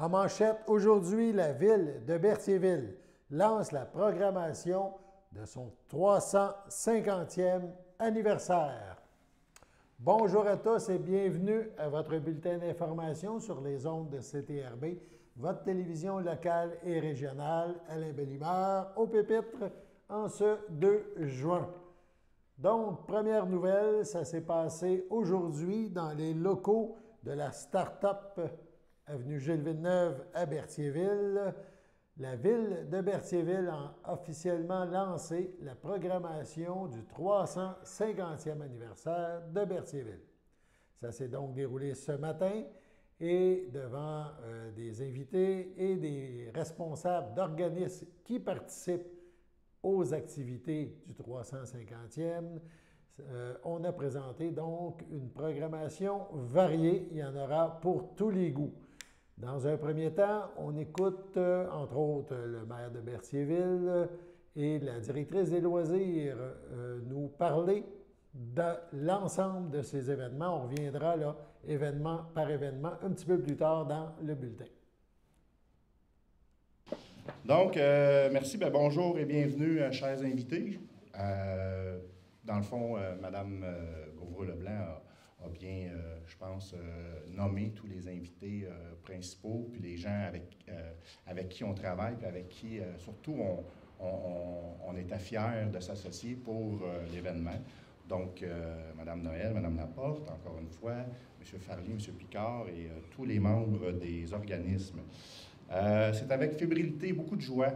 En manchette, aujourd'hui, la ville de Berthierville lance la programmation de son 350e anniversaire. Bonjour à tous et bienvenue à votre bulletin d'information sur les ondes de CTRB, votre télévision locale et régionale. Alain Bellimard au pupitre en ce 2 juin. Donc, première nouvelle, ça s'est passé aujourd'hui dans les locaux de la start-up avenue Gilles Villeneuve à Berthierville. La ville de Berthierville a officiellement lancé la programmation du 350e anniversaire de Berthierville. Ça s'est donc déroulé ce matin et devant des invités et des responsables d'organismes qui participent aux activités du 350e, on a présenté donc une programmation variée. Il y en aura pour tous les goûts. Dans un premier temps, on écoute, entre autres, le maire de Berthierville et la directrice des loisirs nous parler de l'ensemble de ces événements. On reviendra là, événement par événement, un petit peu plus tard dans le bulletin. Donc, merci, bonjour et bienvenue, chers invités. Dans le fond, Mme Gauvreau-Leblanc a bien, je pense, nommé tous les invités principaux, puis les gens avec qui on travaille, puis avec qui, surtout, on était fiers de s'associer pour l'événement. Donc, Mme Noël, Mme Laporte, encore une fois, M. Farlier, M. Picard et tous les membres des organismes. C'est avec fébrilité, beaucoup de joie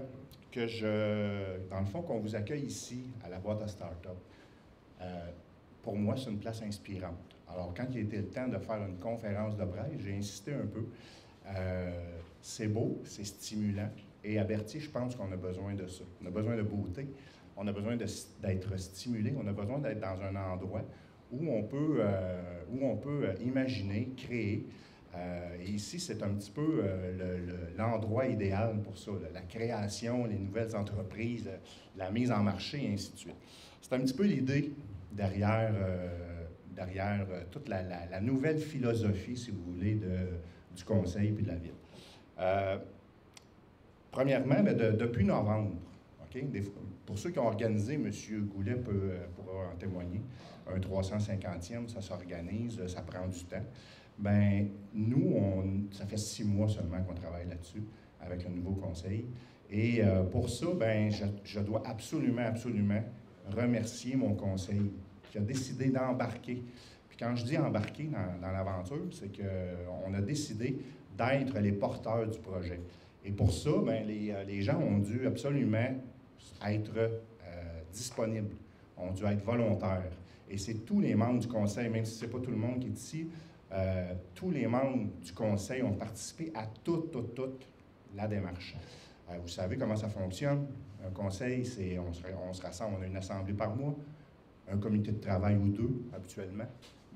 que dans le fond, qu'on vous accueille ici, à la boîte à start-up. Pour moi, c'est une place inspirante. Alors, quand il a été le temps de faire une conférence de presse, j'ai insisté un peu. C'est beau, c'est stimulant. Et à Berthier, je pense qu'on a besoin de ça. On a besoin de beauté, on a besoin d'être stimulé, on a besoin d'être dans un endroit où on peut imaginer, créer. Et ici, c'est un petit peu l'endroit idéal pour ça, la création, les nouvelles entreprises, la mise en marché, et ainsi de suite. C'est un petit peu l'idée derrière toute la nouvelle philosophie, si vous voulez, du conseil et de la ville. Premièrement, depuis novembre, okay, pour ceux qui ont organisé, M. Goulet pourra en témoigner, un 350e, ça s'organise, ça prend du temps. Bien, nous, ça fait 6 mois seulement qu'on travaille là-dessus avec le nouveau conseil. Et pour ça, bien, je dois absolument remercier mon conseil qui a décidé d'embarquer. Puis quand je dis embarquer dans l'aventure, c'est qu'on a décidé d'être les porteurs du projet. Et pour ça, bien, les gens ont dû absolument être disponibles, ont dû être volontaires. Et c'est tous les membres du conseil, même si ce n'est pas tout le monde qui est ici, tous les membres du conseil ont participé à toute la démarche. Vous savez comment ça fonctionne. Un conseil, on se rassemble, on a une assemblée par mois, un comité de travail ou 2 habituellement.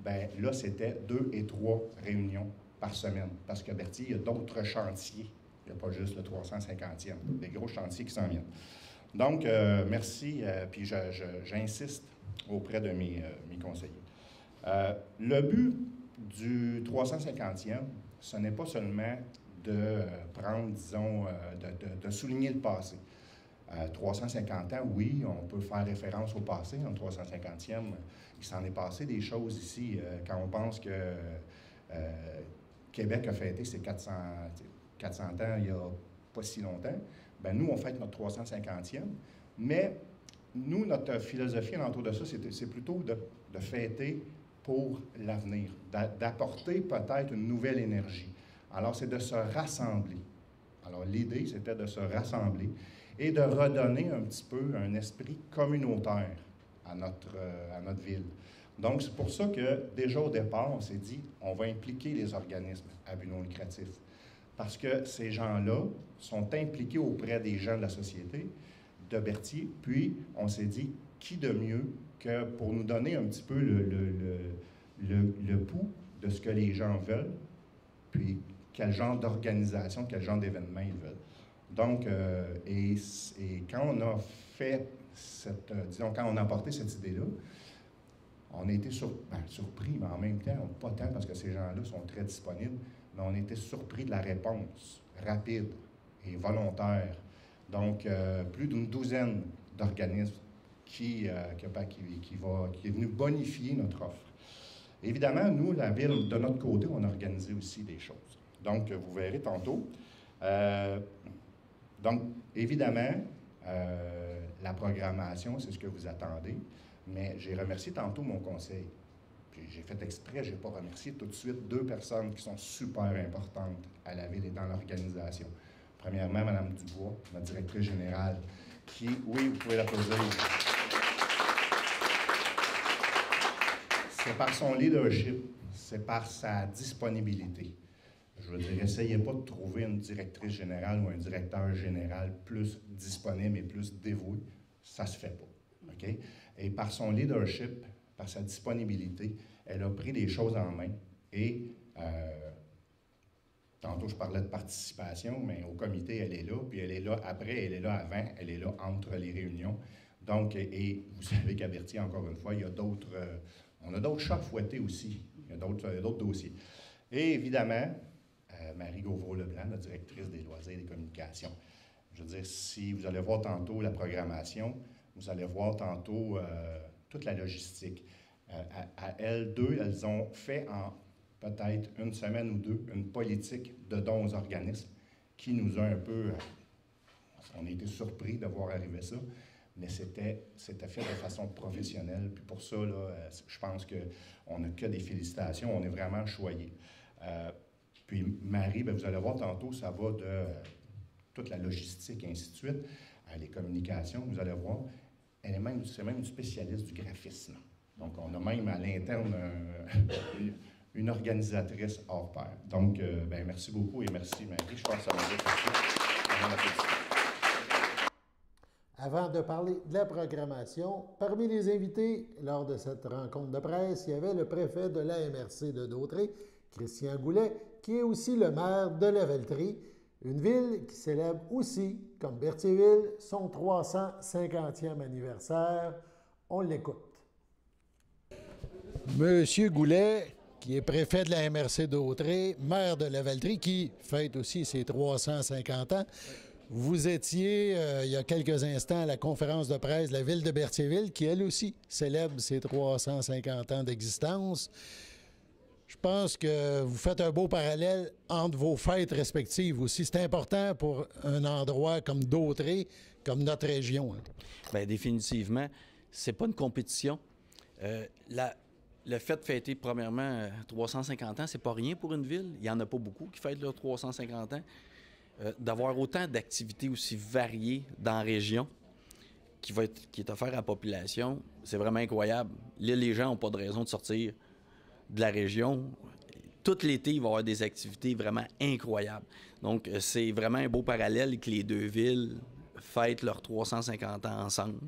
Bien là, c'était 2 et 3 réunions par semaine, parce qu'à Berthier, il y a d'autres chantiers. Il n'y a pas juste le 350e, des gros chantiers qui s'en viennent. Donc, merci, puis j'insiste auprès de mes conseillers. Le but du 350e, ce n'est pas seulement de prendre, disons, de souligner le passé. 350 ans, oui, on peut faire référence au passé. En 350e, il s'en est passé des choses ici. Quand on pense que Québec a fêté ses 400 ans il n'y a pas si longtemps, bien nous, on fête notre 350e. Mais nous, notre philosophie alentour de ça, c'est plutôt de fêter pour l'avenir, d'apporter peut-être une nouvelle énergie. Alors, c'est de se rassembler. Alors, l'idée, c'était de se rassembler et de redonner un petit peu un esprit communautaire à notre ville. Donc, c'est pour ça que, déjà au départ, on s'est dit, on va impliquer les organismes à but non lucratif. Parce que ces gens-là sont impliqués auprès des gens de la société de Berthier, puis on s'est dit, qui de mieux que pour nous donner un petit peu le pouls de ce que les gens veulent, puis quel genre d'organisation, quel genre d'événement ils veulent. Donc, et quand on a fait quand on a apporté cette idée-là, on a été surpris, mais en même temps, pas tant parce que ces gens-là sont très disponibles, mais on était surpris de la réponse rapide et volontaire. Donc, plus d'une douzaine d'organismes qui est venu bonifier notre offre. Évidemment, nous, la Ville, de notre côté, on a organisé aussi des choses. Donc, vous verrez tantôt. Donc, évidemment, la programmation, c'est ce que vous attendez, mais j'ai remercié tantôt mon conseil. Puis j'ai fait exprès, je n'ai pas remercié tout de suite deux personnes qui sont super importantes à la Ville et dans l'organisation. Premièrement, Mme Dubois, notre directrice générale, qui, oui, vous pouvez l'applaudir. C'est par son leadership, c'est par sa disponibilité. Je veux dire, essayez pas de trouver une directrice générale ou un directeur général plus disponible et plus dévoué. Ça ne se fait pas. OK? Et par son leadership, par sa disponibilité, elle a pris les choses en main. Et tantôt, je parlais de participation, mais au comité, elle est là. Puis elle est là après, elle est là avant, elle est là entre les réunions. Donc, et vous savez qu'à Berthier, encore une fois, il y a d'autres... on a d'autres chats fouettés aussi. Il y a d'autres dossiers. Et évidemment, Marie Gauvreau-Leblanc, la directrice des loisirs et des communications. Je veux dire, si vous allez voir tantôt la programmation, vous allez voir tantôt toute la logistique. À elles deux, elles ont fait en peut-être une semaine ou deux une politique de dons aux organismes qui nous a un peu... on a été surpris de voir arriver ça, mais c'était fait de façon professionnelle. Puis pour ça, là, je pense qu'on n'a que des félicitations. On est vraiment choyés. Puis Marie, bien, vous allez voir tantôt, ça va de toute la logistique et ainsi de suite, les communications, vous allez voir. C'est même une spécialiste du graphisme. Donc, on a même à l'interne une organisatrice hors pair. Donc, bien, merci beaucoup et merci Marie. Je pense que ça va être Avant de parler de la programmation, parmi les invités lors de cette rencontre de presse, il y avait le préfet de la MRC de Dautrey, Christian Goulet, qui est aussi le maire de Lavaltrie, une ville qui célèbre aussi, comme Berthierville, son 350e anniversaire. On l'écoute. Monsieur Goulet, qui est préfet de la MRC d'Autrey, maire de Lavaltrie, qui fête aussi ses 350 ans. Vous étiez, il y a quelques instants, à la conférence de presse de la ville de Berthierville, qui, elle aussi, célèbre ses 350 ans d'existence. Je pense que vous faites un beau parallèle entre vos fêtes respectives aussi. C'est important pour un endroit comme Dautrey, comme notre région. Hein. Bien, définitivement, c'est pas une compétition. Le fait de fêter, premièrement, 350 ans, c'est pas rien pour une ville. Il n'y en a pas beaucoup qui fêtent leurs 350 ans. D'avoir autant d'activités aussi variées dans la région qui est offert à la population, c'est vraiment incroyable. Là, les gens n'ont pas de raison de sortir de la région. Tout l'été, il va y avoir des activités vraiment incroyables. Donc, c'est vraiment un beau parallèle que les deux villes fêtent leurs 350 ans ensemble.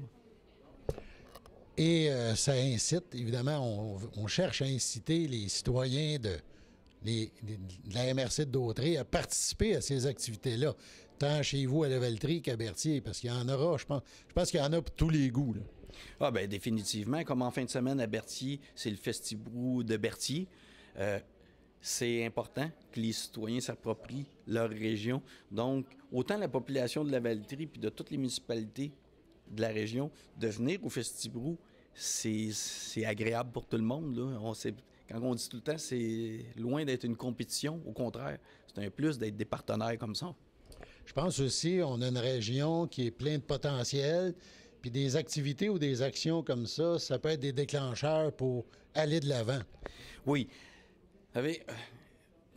Et ça incite, évidemment, on cherche à inciter les citoyens de la MRC de Dautrey à participer à ces activités-là, tant chez vous à Lavaltrie qu'à Berthier, parce qu'il y en aura, je pense qu'il y en a pour tous les goûts. Là. Ah bien, définitivement. Comme en fin de semaine à Berthier, c'est le Festibrou de Berthier. C'est important que les citoyens s'approprient leur région. Donc, autant la population de Lavaltrie puis de toutes les municipalités de la région, de venir au Festibrou, c'est agréable pour tout le monde. Là. Quand on dit tout le temps, c'est loin d'être une compétition. Au contraire, c'est un plus d'être des partenaires comme ça. Je pense aussi qu'on a une région qui est pleine de potentiel, puis des activités ou des actions comme ça peut être des déclencheurs pour aller de l'avant. Oui. Vous savez,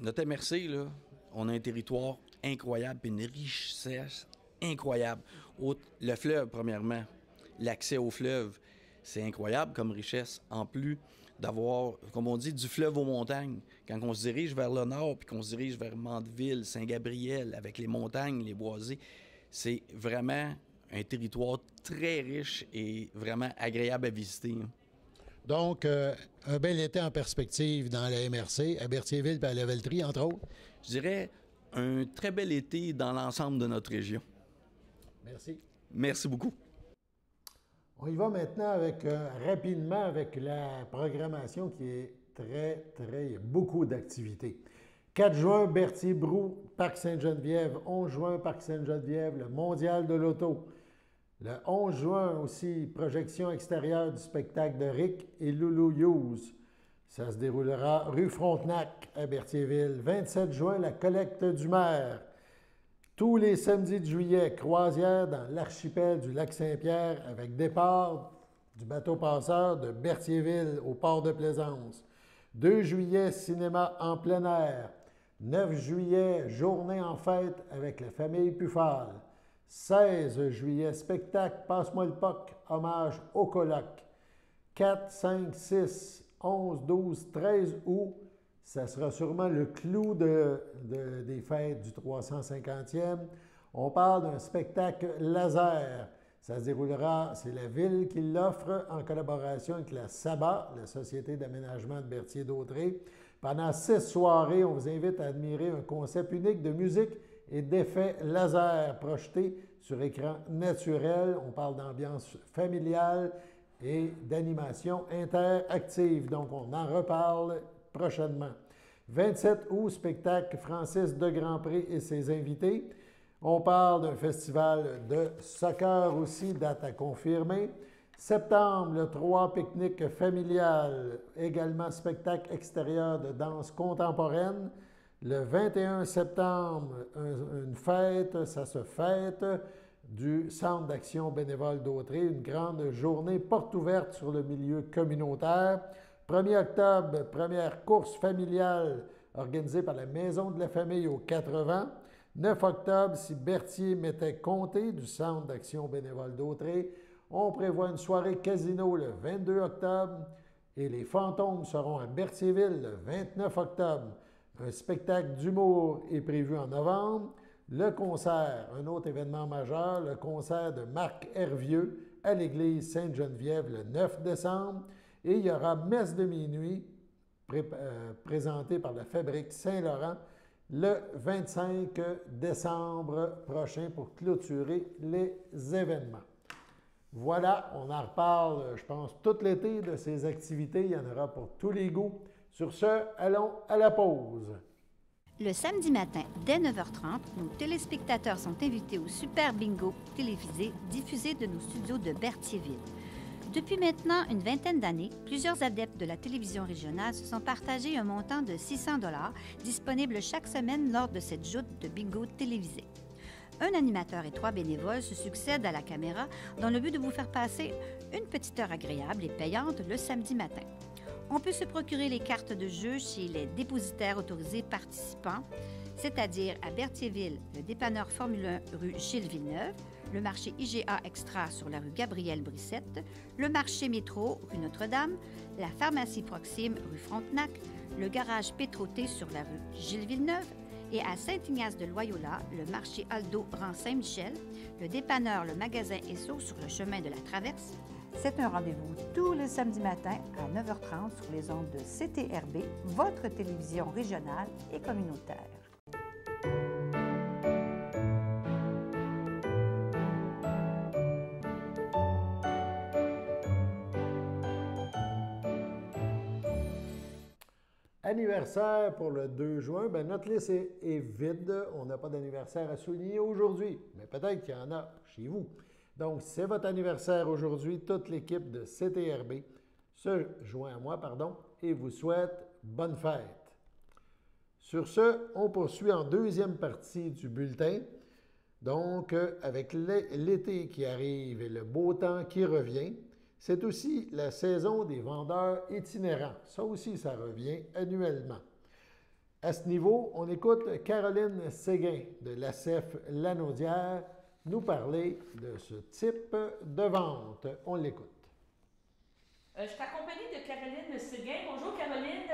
notre MRC, là, on a un territoire incroyable et une richesse incroyable. Le fleuve, premièrement, l'accès au fleuve, c'est incroyable comme richesse. En plus d'avoir, comme on dit, du fleuve aux montagnes. Quand on se dirige vers le nord, puis qu'on se dirige vers Mandeville, Saint-Gabriel, avec les montagnes, les boisés, c'est vraiment un territoire très riche et vraiment agréable à visiter. Donc, un bel été en perspective dans la MRC, à Berthierville et à Lavaltrie, entre autres? Je dirais un très bel été dans l'ensemble de notre région. Merci. Merci beaucoup. On y va maintenant rapidement avec la programmation qui est il y a beaucoup d'activités. 4 juin, Berthier-Brou, Parc Sainte-Geneviève. 11 juin, Parc Sainte-Geneviève, le Mondial de l'Auto. Le 11 juin aussi, projection extérieure du spectacle de Rick et Loulou Hughes. Ça se déroulera rue Frontenac à Berthierville. 27 juin, la collecte du maire. Tous les samedis de juillet, croisière dans l'archipel du Lac-Saint-Pierre avec départ du bateau passeur de Berthierville au port de Plaisance. 2 juillet, cinéma en plein air. 9 juillet, journée en fête avec la famille Puffal. 16 juillet, spectacle Passe-moi le POC, hommage au coloc. 4, 5, 6, 11, 12, 13 août, ça sera sûrement le clou des fêtes du 350e. On parle d'un spectacle laser. Ça se déroulera, c'est la ville qui l'offre en collaboration avec la SABA, la Société d'aménagement de Berthier-Dautré. Pendant 6 soirées, on vous invite à admirer un concept unique de musique et d'effets laser projetés sur écran naturel. On parle d'ambiance familiale et d'animation interactive. Donc, on en reparle prochainement. 27 août, spectacle Francis de Grandpré et ses invités. On parle d'un festival de soccer aussi, date à confirmer. Septembre, le 3, pique-nique familial, également spectacle extérieur de danse contemporaine. Le 21 septembre, une fête, ça se fête, du Centre d'action bénévole d'Autrey, une grande journée porte ouverte sur le milieu communautaire. 1er octobre, première course familiale organisée par la Maison de la Famille aux 80. 9 octobre, si Berthier m'était compté du Centre d'action bénévole d'Autrey, on prévoit une soirée casino le 22 octobre et les fantômes seront à Berthierville le 29 octobre. Un spectacle d'humour est prévu en novembre. Le concert, un autre événement majeur, le concert de Marc Hervieux à l'église Sainte-Geneviève le 9 décembre. Et il y aura messe de minuit présentée par la Fabrique Saint-Laurent le 25 décembre prochain pour clôturer les événements. Voilà, on en reparle, je pense, tout l'été de ces activités. Il y en aura pour tous les goûts. Sur ce, allons à la pause. Le samedi matin, dès 9h30, nos téléspectateurs sont invités au Super Bingo télévisé diffusé de nos studios de Berthierville. Depuis maintenant une vingtaine d'années, plusieurs adeptes de la télévision régionale se sont partagés un montant de 600 $ disponible chaque semaine lors de cette joute de bingo télévisé. Un animateur et 3 bénévoles se succèdent à la caméra dans le but de vous faire passer une petite heure agréable et payante le samedi matin. On peut se procurer les cartes de jeu chez les dépositaires autorisés participants, c'est-à-dire à Berthierville, le dépanneur Formule 1 rue Gilles Villeneuve, le marché IGA Extra sur la rue Gabrielle Brissette, le marché Métro rue Notre-Dame, la pharmacie Proxime rue Frontenac, le garage Pétroté sur la rue Gilles Villeneuve et à Saint-Ignace-de-Loyola, le marché Aldo rang Saint-Michel, le dépanneur Le Magasin Esso sur le chemin de la Traverse. C'est un rendez-vous tous les samedis matins à 9h30 sur les ondes de CTRB, votre télévision régionale et communautaire. Anniversaire pour le 2 juin, bien, notre liste est vide. On n'a pas d'anniversaire à souligner aujourd'hui, mais peut-être qu'il y en a chez vous. Donc, c'est votre anniversaire aujourd'hui. Toute l'équipe de CTRB se joint à moi, et vous souhaite bonne fête. Sur ce, on poursuit en deuxième partie du bulletin. Donc, avec l'été qui arrive et le beau temps qui revient, c'est aussi la saison des vendeurs itinérants. Ça aussi, ça revient annuellement. À ce niveau, on écoute Caroline Séguin de l'ACEF Lanaudière nous parler de ce type de vente. On l'écoute. Je suis accompagnée de Caroline Séguin. Bonjour Caroline.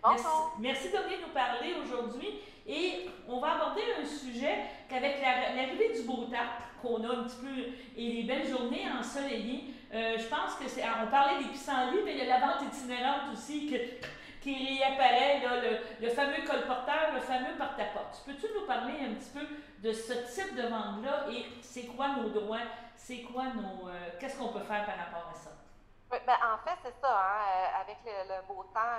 Bonjour. Merci de venir nous parler aujourd'hui. Et on va aborder un sujet qu'avec l'arrivée du beau temps qu'on a un petit peu et les belles journées ensoleillées, je pense que c'est. On parlait des pissenlits, mais il y a la vente itinérante aussi qui réapparaît, là, le fameux colporteur, le fameux porte-à-porte. Peux-tu nous parler un petit peu de ce type de vente-là et c'est quoi nos droits, c'est quoi qu'est-ce qu'on peut faire par rapport à ça? Oui, ben, en fait, c'est ça, hein, avec le beau temps,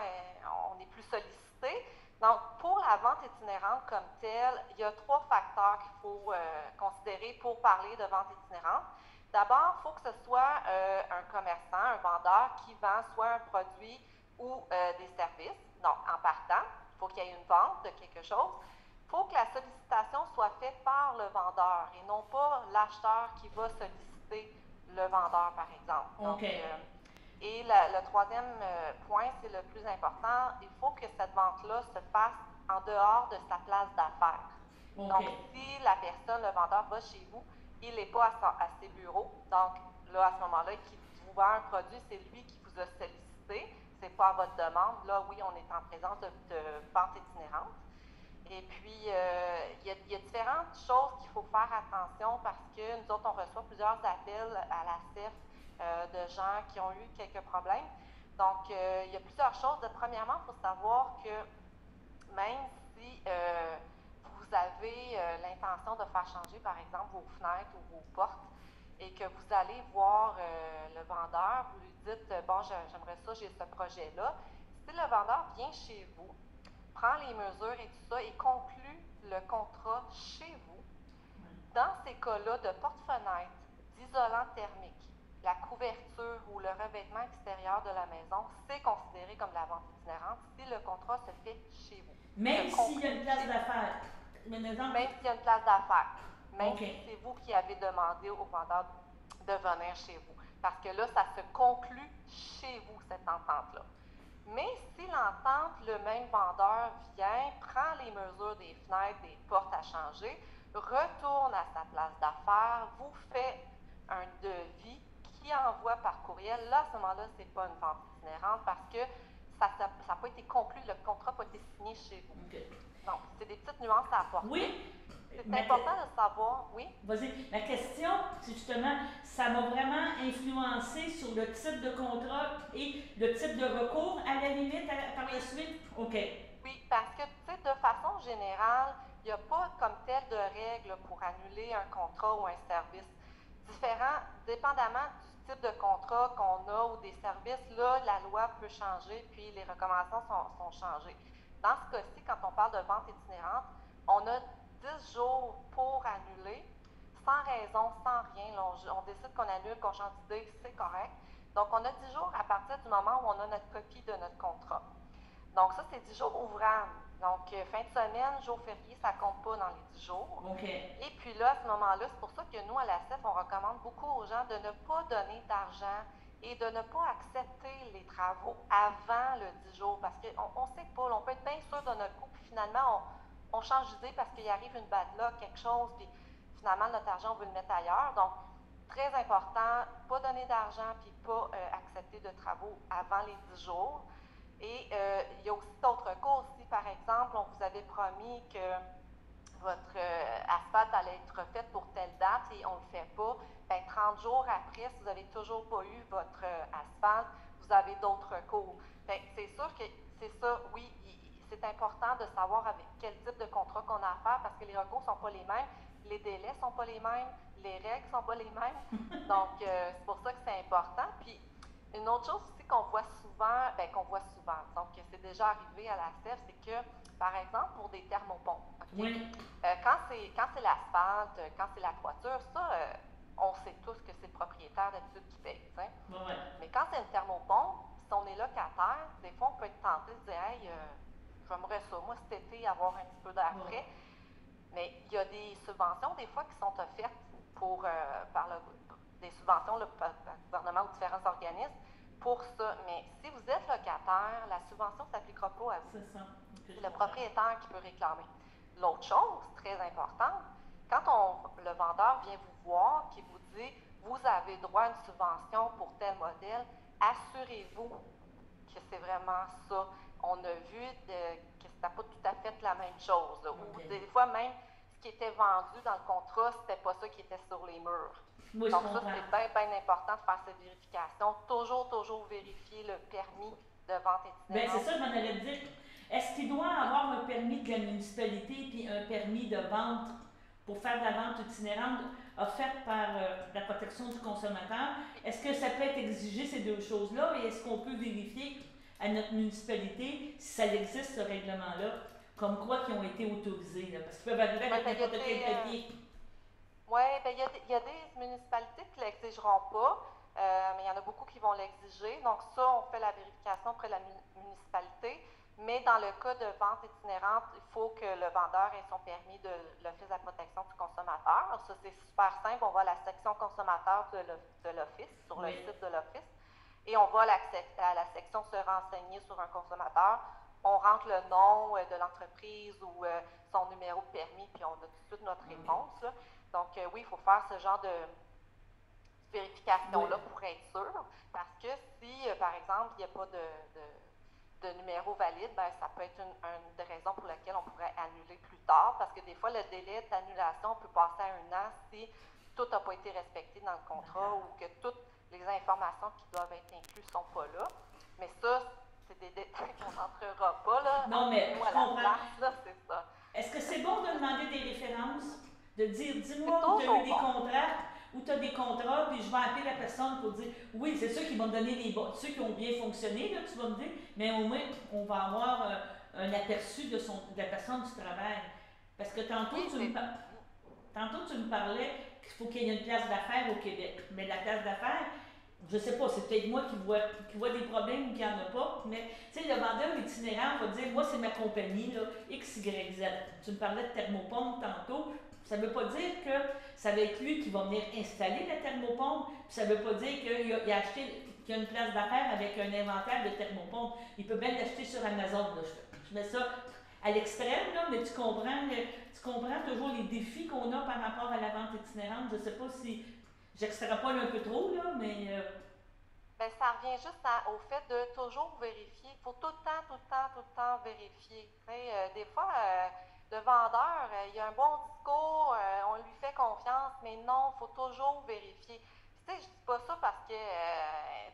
on est plus sollicité. Donc, pour la vente itinérante comme telle, il y a 3 facteurs qu'il faut considérer pour parler de vente itinérante. D'abord, il faut que ce soit un commerçant, un vendeur qui vend soit un produit ou des services. Donc, en partant, il faut qu'il y ait une vente de quelque chose. Il faut que la sollicitation soit faite par le vendeur et non pas l'acheteur qui va solliciter le vendeur, par exemple. Donc, et le troisième point, c'est le plus important, il faut que cette vente-là se fasse en dehors de sa place d'affaires. Donc, si la personne, le vendeur, va chez vous, il n'est pas à ses bureaux. Donc, là, à ce moment-là, qui vous vend un produit, c'est lui qui vous a sollicité. Ce n'est pas à votre demande. Là, oui, on est en présence de vente itinérante. Et puis, il y a différentes choses qu'il faut faire attention parce que nous autres, on reçoit plusieurs appels à la CEF de gens qui ont eu quelques problèmes. Donc, il y a plusieurs choses. Premièrement, il faut savoir que même si vous avez l'intention de faire changer, par exemple, vos fenêtres ou vos portes, et que vous allez voir le vendeur, vous lui dites « Bon, j'aimerais ça, j'ai ce projet-là ». Si le vendeur vient chez vous, prend les mesures et tout ça, et conclut le contrat chez vous, dans ces cas-là de porte-fenêtre, d'isolant thermique, la couverture ou le revêtement extérieur de la maison, c'est considéré comme la vente itinérante si le contrat se fait chez vous. Même s'il y a une place d'affaires. Même s'il y a une place d'affaires. Même si c'est vous qui avez demandé au vendeur de venir chez vous. Parce que là, ça se conclut chez vous, cette entente-là. Mais si l'entente, le même vendeur vient, prend les mesures des fenêtres, des portes à changer, retourne à sa place d'affaires, vous fait un devis qui envoie par courriel, là, à ce moment-là, ce n'est pas une vente itinérante parce que ça n'a pas été conclu, le contrat n'a pas été signé chez vous. Donc, c'est des petites nuances à apporter. Oui. C'est important de savoir, oui. Vas-y. La question, c'est justement, ça m'a vraiment influencé sur le type de contrat et le type de recours à la limite par la suite? OK. Oui, parce que, tu sais, de façon générale, il n'y a pas comme telle de règle pour annuler un contrat ou un service. Dépendamment du type de contrat qu'on a ou des services, là, la loi peut changer, puis les recommandations sont changées. Dans ce cas-ci, quand on parle de vente itinérante, on a 10 jours pour annuler, sans raison, sans rien. Là, on décide qu'on annule, qu'on change d'idée, c'est correct. Donc, on a 10 jours à partir du moment où on a notre copie de notre contrat. Donc, ça, c'est 10 jours ouvrables. Donc, fin de semaine, jour férié, ça ne compte pas dans les 10 jours. Okay. Et puis là, à ce moment-là, c'est pour ça que nous, à la CEF, on recommande beaucoup aux gens de ne pas donner d'argent et de ne pas accepter les travaux avant le 10 jours. Parce qu'on ne sait pas, on peut être bien sûr de notre coup, puis finalement, on change d'idée parce qu'il arrive une bad luck, quelque chose, puis finalement, notre argent, on veut le mettre ailleurs. Donc, très important, pas donner d'argent, puis pas accepter de travaux avant les 10 jours. Et il y a aussi d'autres cas. Si, par exemple, on vous avait promis que votre asphalte allait être refaite pour telle date et on ne le fait pas, bien, 30 jours après, si vous n'avez toujours pas eu votre asphalte, vous avez d'autres recours. C'est sûr que c'est ça, oui, c'est important de savoir avec quel type de contrat qu'on a à faire parce que les recours ne sont pas les mêmes, les délais ne sont pas les mêmes, les règles ne sont pas les mêmes. Donc, c'est pour ça que c'est important. Puis, une autre chose aussi qu'on voit souvent, donc c'est déjà arrivé à la CEF, c'est que, par exemple, pour des thermopompes, okay? Oui. Quand c'est l'asphalte, quand c'est la toiture, ça, on sait tous que c'est le propriétaire d'habitude qui paye. Ouais. Mais quand c'est une thermopompe, si on est locataire, des fois, on peut être tenté de dire « Hey, j'aimerais ça, moi, cet été, avoir un petit peu d'air frais. » Mais il y a des subventions, des fois, qui sont offertes des subventions par le gouvernement ou différents organismes pour ça. Mais si vous êtes locataire, la subvention ne s'appliquera pas à vous. C'est ça. C'est le propriétaire qui peut réclamer. L'autre chose, très importante, quand le vendeur vient vous voir, qui vous dit « Vous avez droit à une subvention pour tel modèle », assurez-vous que c'est vraiment ça. On a vu que ce n'était pas tout à fait la même chose. Ou des fois, même, ce qui était vendu dans le contrat, ce n'était pas ça qui était sur les murs. Oui, donc ça, c'est bien important de faire cette vérification. Toujours vérifier le permis de vente itinérante. Bien, c'est ça, je m'en allais te dire. Est-ce qu'il doit avoir un permis de la municipalité puis un permis de vente pour faire de la vente itinérante offerte par la protection du consommateur? Est-ce que ça peut être exigé, ces deux choses-là? Et est-ce qu'on peut vérifier à notre municipalité si ça existe, ce règlement-là, comme quoi qui ont été autorisés, là, parce qu'ils peuvent arriver avec n'importe quel papier. Oui, bien, il y a des municipalités qui ne l'exigeront pas, mais il y en a beaucoup qui vont l'exiger. Donc, ça, on fait la vérification auprès de la municipalité. Mais dans le cas de vente itinérante, il faut que le vendeur ait son permis de l'Office de la protection du consommateur. Ça, c'est super simple. On va à la section consommateur de l'Office, sur le site de l'Office, et on va à la section se renseigner sur un consommateur. On rentre le nom de l'entreprise ou son numéro de permis, puis on a tout de suite notre réponse. Là. Donc, oui, il faut faire ce genre de vérification-là pour être sûr. Parce que si, par exemple, il n'y a pas de numéro valide, ben, ça peut être une des raisons pour laquelle on pourrait annuler plus tard. Parce que des fois, le délai d'annulation peut passer à 1 an si tout n'a pas été respecté dans le contrat ou que toutes les informations qui doivent être incluses ne sont pas là. Mais ça, c'est des détails qu'on n'entrera pas. Là. Non, mais nous, à la place, là, c'est ça. Est-ce que c'est bon de demander des références? De dire, dis-moi où tu as eu des contrats, où tu as des contrats, puis je vais appeler la personne pour dire, oui, c'est ceux qui vont me donner les bons, ceux qui ont bien fonctionné, là, tu vas me dire, mais au moins, on va avoir un aperçu de la personne du travail. Parce que tantôt, tu me parlais qu'il faut qu'il y ait une place d'affaires au Québec. Mais la place d'affaires, je sais pas, c'est peut-être moi qui vois des problèmes ou qui en a pas, mais tu sais, le vendeur itinérant va dire, moi, c'est ma compagnie, là, X, Y, Z. Tu me parlais de thermopompe tantôt. Ça ne veut pas dire que ça va être lui qui va venir installer la thermopompe, puis ça ne veut pas dire qu'il a une place d'affaires avec un inventaire de thermopompe. Il peut bien l'acheter sur Amazon. Là. Je mets ça à l'extrême, là, mais tu comprends toujours les défis qu'on a par rapport à la vente itinérante. Je ne sais pas si j'extrapole un peu trop, là, mais... Bien, ça revient juste au fait de toujours vérifier. Il faut tout le temps vérifier. Des fois... le vendeur, il a un bon discours, on lui fait confiance, mais non, il faut toujours vérifier. Puis, tu sais, je dis pas ça parce que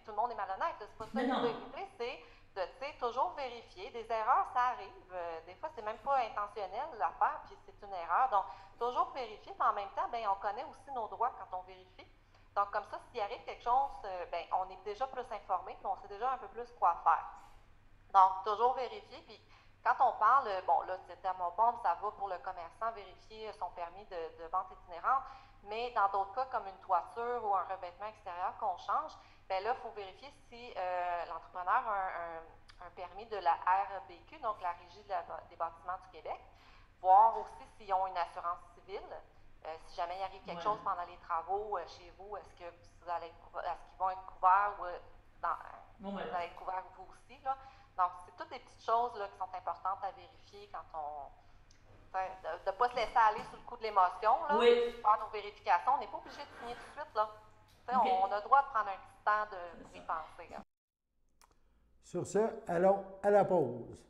tout le monde est malhonnête, c'est pas ça l'idée, c'est de toujours vérifier. Des erreurs, ça arrive. Des fois, c'est même pas intentionnel l'affaire, puis c'est une erreur. Donc, toujours vérifier, mais en même temps, bien, on connaît aussi nos droits quand on vérifie. Donc, comme ça, s'il arrive quelque chose, bien, on est déjà plus informé, puis on sait déjà un peu plus quoi faire. Donc, toujours vérifier, puis quand on parle, bon là, c'est thermopompe, ça va pour le commerçant vérifier son permis de vente itinérante, mais dans d'autres cas, comme une toiture ou un revêtement extérieur qu'on change, bien là, il faut vérifier si l'entrepreneur a un permis de la RBQ, donc la Régie des bâtiments du Québec, voir aussi s'ils ont une assurance civile. Si jamais il arrive quelque chose pendant les travaux chez vous, est-ce qu'ils vont être couverts ou vous allez être couverts vous aussi, là? Donc, c'est toutes des petites choses là, qui sont importantes à vérifier quand on... de ne pas se laisser aller sous le coup de l'émotion. Faire nos vérifications. On n'est pas obligé de signer tout de suite. Là. On a le droit de prendre un petit temps pour y penser. Là. Sur ce, allons à la pause.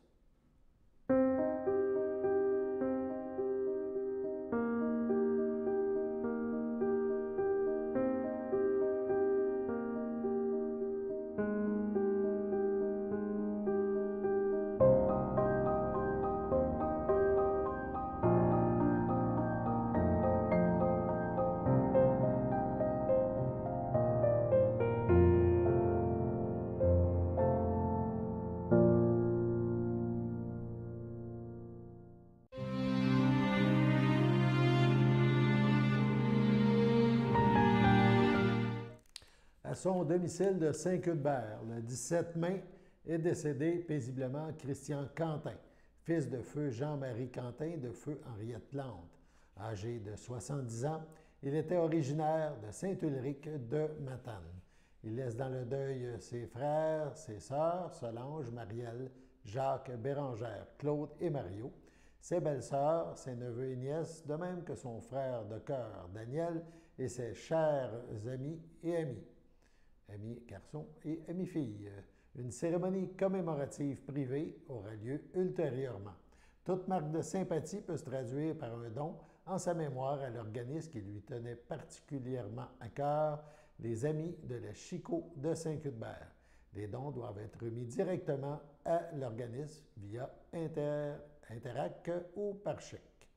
À son domicile de Saint-Cuthbert, le 17 mai, est décédé paisiblement Christian Quentin, fils de feu Jean-Marie Quentin de feu Henriette Plante. Âgé de 70 ans, il était originaire de Saint-Ulric de Matane. Il laisse dans le deuil ses frères, ses sœurs, Solange, Marielle, Jacques, Bérangère, Claude et Mario, ses belles-sœurs, ses neveux et nièces, de même que son frère de cœur, Daniel, et ses chers amis et amis. Amis garçons et amis filles. Une cérémonie commémorative privée aura lieu ultérieurement. Toute marque de sympathie peut se traduire par un don en sa mémoire à l'organisme qui lui tenait particulièrement à cœur, les Amis de la Chicot de Saint-Cuthbert. Les dons doivent être remis directement à l'organisme via Interac ou par chèque.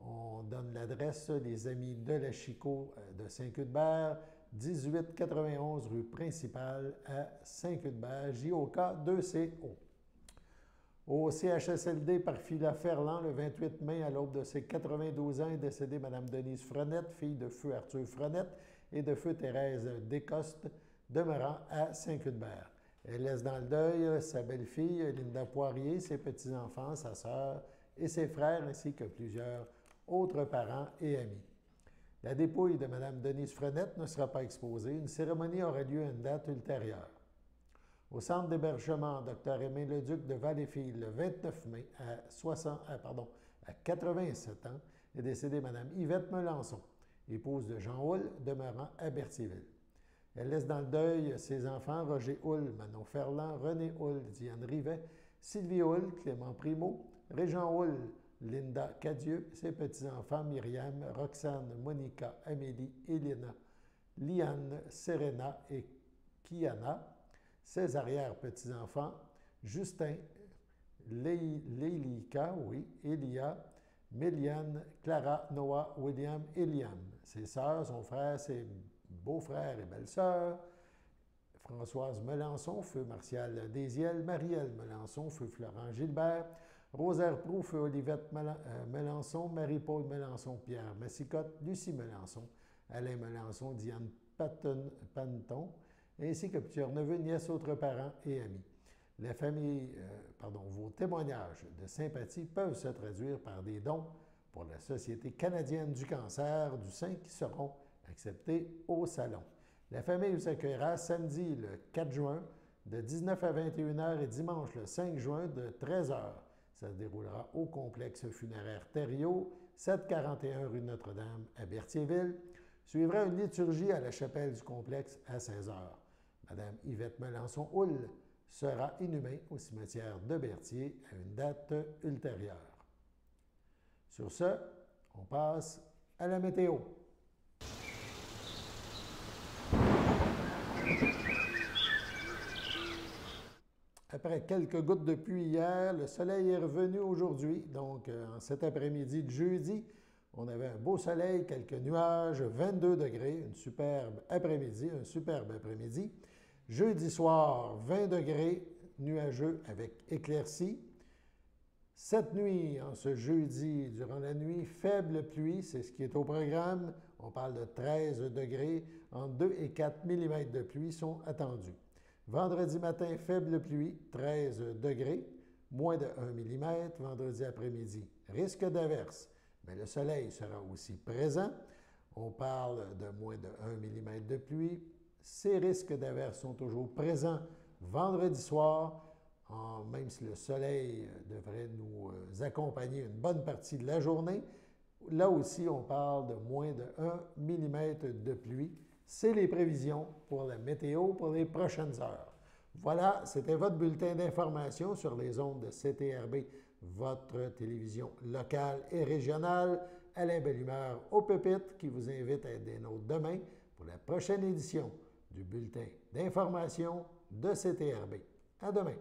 On donne l'adresse des Amis de la Chicot de Saint-Cuthbert, 1891 rue principale à Saint-Cuthbert, JOK 2CO. Au CHSLD par Phila Ferland, le 28 mai, à l'aube de ses 92 ans, est décédée Mme Denise Frenette, fille de feu Arthur Frenette et de feu Thérèse Descostes, demeurant à Saint-Cuthbert. Elle laisse dans le deuil sa belle-fille, Linda Poirier, ses petits-enfants, sa sœur et ses frères, ainsi que plusieurs autres parents et amis. La dépouille de Mme Denise Frenette ne sera pas exposée. Une cérémonie aura lieu à une date ultérieure. Au centre d'hébergement Dr. Aimé Leduc de Valleyfield, le 29 mai, à 87 ans, est décédée Mme Yvette Melançon, épouse de Jean Houle, demeurant à Berthierville. Elle laisse dans le deuil ses enfants Roger Houle, Manon Ferland, René Houle, Diane Rivet, Sylvie Houle, Clément Primo, Régent Houle, Linda Cadieux, ses petits-enfants Myriam, Roxane, Monica, Amélie, Elena, Liane, Serena et Kiana, ses arrière-petits-enfants Justin, Leilika, Elia, Méliane, Clara, Noah, William et Liam. Ses sœurs, son frère, ses beaux-frères et belles-sœurs, Françoise Melançon, feu Martial Desiel, Marielle Melançon, feu Florent Gilbert, Rosaire Proux, feu Olivette Melançon, Marie-Paul Melançon, Pierre Massicotte, Lucie Melançon, Alain Melançon, Diane Panton, ainsi que plusieurs neveux, nièces, autres parents et amis. La famille, vos témoignages de sympathie peuvent se traduire par des dons pour la Société canadienne du cancer du sein qui seront acceptés au salon. La famille vous accueillera samedi le 4 juin de 19 à 21 h et dimanche le 5 juin de 13 h. Ça se déroulera au complexe funéraire Thériault, 741 rue Notre-Dame à Berthierville. Suivra une liturgie à la chapelle du complexe à 16 h. Mme Yvette Melançon-Houle sera inhumée au cimetière de Berthier à une date ultérieure. Sur ce, on passe à la météo. Après quelques gouttes de pluie hier, le soleil est revenu aujourd'hui. Donc, en cet après-midi de jeudi, on avait un beau soleil, quelques nuages, 22 degrés, un superbe après-midi. Jeudi soir, 20 degrés, nuageux avec éclaircies. Cette nuit, en ce jeudi, durant la nuit, faible pluie, c'est ce qui est au programme. On parle de 13 degrés, entre 2 et 4 mm de pluie sont attendus. Vendredi matin, faible pluie, 13 degrés, moins de 1 mm. Vendredi après-midi, risque d'averse, mais le soleil sera aussi présent. On parle de moins de 1 mm de pluie. Ces risques d'averse sont toujours présents vendredi soir, même si le soleil devrait nous accompagner une bonne partie de la journée. Là aussi, on parle de moins de 1 mm de pluie. C'est les prévisions pour la météo pour les prochaines heures. Voilà, c'était votre bulletin d'information sur les ondes de CTRB, votre télévision locale et régionale. Alain Bellumeur au pupitre qui vous invite à être des nôtres demain pour la prochaine édition du bulletin d'information de CTRB. À demain.